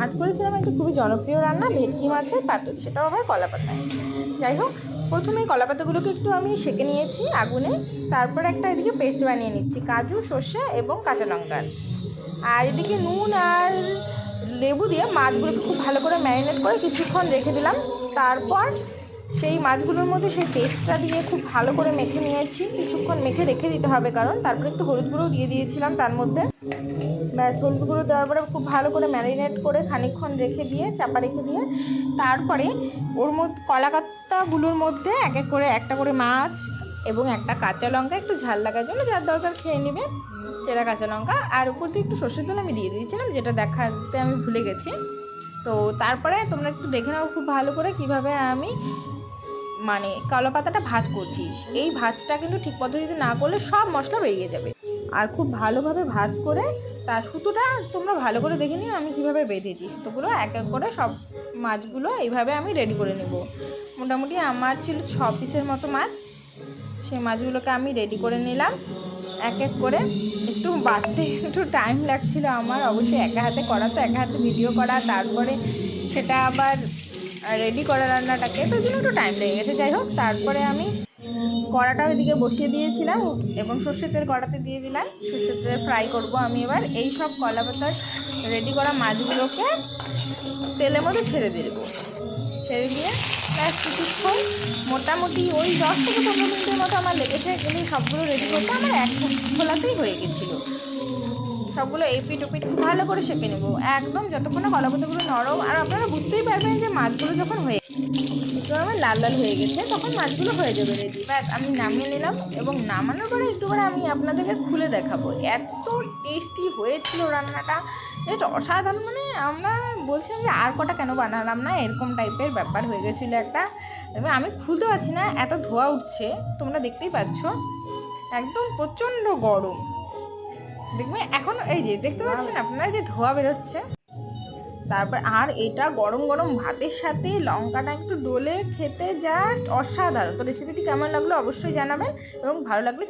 আজ করেছিলাম একটা খুবই জনপ্রিয় রান্না, ভেটকি মাছের পাতুরি, সেটাও আবার কলা পাতায়। যাই হোক, প্রথমে কলা পাতাগুলোকে একটু আমি সেঁকে নিয়েছি আগুনে। তারপর একটা এদিকে পেস্ট বানিয়ে নিচ্ছি কাজু, সর্ষে এবং কাঁচা লঙ্কার। আর এদিকে নুন আর লেবু দিয়ে মাছগুলোকে খুব ভালো করে ম্যারিনেট করে কিছুক্ষণ রেখে দিলাম। তারপর সেই মাছগুলোর মধ্যে সেই পেস্টটা দিয়ে খুব ভালো করে মেখে নিয়েছি, কিছুক্ষণ মেখে রেখে দিতে হবে, কারণ তারপরে একটু হলুদ গুঁড়ো দিয়ে দিয়েছিলাম তার মধ্যে। ব্যাস, হলুদ গুঁড়ো দেওয়ার পরে খুব ভালো করে ম্যারিনেট করে খানিকক্ষণ রেখে দিয়ে, চাপা রেখে দিয়ে, তারপরে ওর মধ্যে কলাপাতাগুলোর মধ্যে এক এক করে একটা করে মাছ এবং একটা কাঁচা লঙ্কা, একটু ঝাল লাগার জন্য যার দরকার খেয়ে নেবে, চেরা কাঁচা লঙ্কা, আর উপর দিয়ে একটু সর্ষের তেল আমি দিয়ে দিয়েছিলাম, যেটা দেখাতে আমি ভুলে গেছি। তো তারপরে তোমরা একটু দেখে নাও খুব ভালো করে কিভাবে আমি মানে কলা পাতাটা ভাজ করছি। এই ভাজটা কিন্তু ঠিক পদ্ধতিতে না করলে সব মশলা বেরিয়ে যাবে। আর খুব ভালোভাবে ভাজ করে তার সুতোটা তোমরা ভালো করে দেখে নিও আমি কিভাবে বেঁধেছি। সুতোগুলো এক এক করে সব মাছগুলো এইভাবে আমি রেডি করে নেব। মোটামুটি আমার ছিল 6 পিসের মতো মাছ। সেই মাছগুলোকে আমি রেডি করে নিলাম এক এক করে। একটু বাড়তে একটু টাইম লাগছিল আমার, অবশ্যই একা হাতে করা, তো একা হাতে ভিডিও করা, তারপরে সেটা আবার রেডি করা রান্নাটাকে, তো জন্য একটু টাইম লেগে গেছে। যাই হোক, তারপরে আমি কড়াটা ওইদিকে বসিয়ে দিয়েছিলাম এবং সর্ষের তেল কড়াতে দিয়ে দিলাম। সর্ষের তেল ফ্রাই করব আমি এবার এই সব কলা পাতার রেডি করা মাছগুলোকে তেলের মধ্যে ছেড়ে দেব। ছেড়ে দিয়ে প্লাস কিছুক্ষণ, মোটামুটি ওই 10 থেকে 15 মিনিটের মতো আমার লেগেছে, কিন্তু সবগুলো রেডি করতে আমার এক খোলাতেই হয়ে গেছিলো। সবগুলো এপিট ওপিট খুব ভালো করে সেঁকে নেবো একদম, যতক্ষণ না কলা পাতাগুলো নরম। আর আপনারা বুঝতেই পারবেন যে মাছগুলো যখন হয়ে একটু আমার লাল লাল হয়ে গেছে, তখন মাছগুলো হয়ে যাবে রেডি। ব্যাস, আমি নামিয়ে নিলাম এবং নামানোর পরে একটু করে আমি আপনাদেরকে খুলে দেখাবো। এত টেস্টি হয়েছিল রান্নাটা, এটা অসাধারণ। মানে আমরা বলছিলাম যে আর কটা কেন বানালাম না, এরকম টাইপের ব্যাপার হয়ে গেছিলো একটা। আমি খুলতে পারছি না, এত ধোয়া উঠছে, তোমরা দেখতেই পাচ্ছ, একদম প্রচণ্ড গরম। দেখবে এখন এই যে দেখতে পাচ্ছেন আপনারা যে ধোয়া বেরোচ্ছে। তারপর আর এটা গরম গরম ভাতের সাথে লঙ্কাটা একটু ডলে খেতে জাস্ট অসাধারণ। তো রেসিপিটি কেমন লাগলো অবশ্যই জানাবেন এবং ভালো লাগলে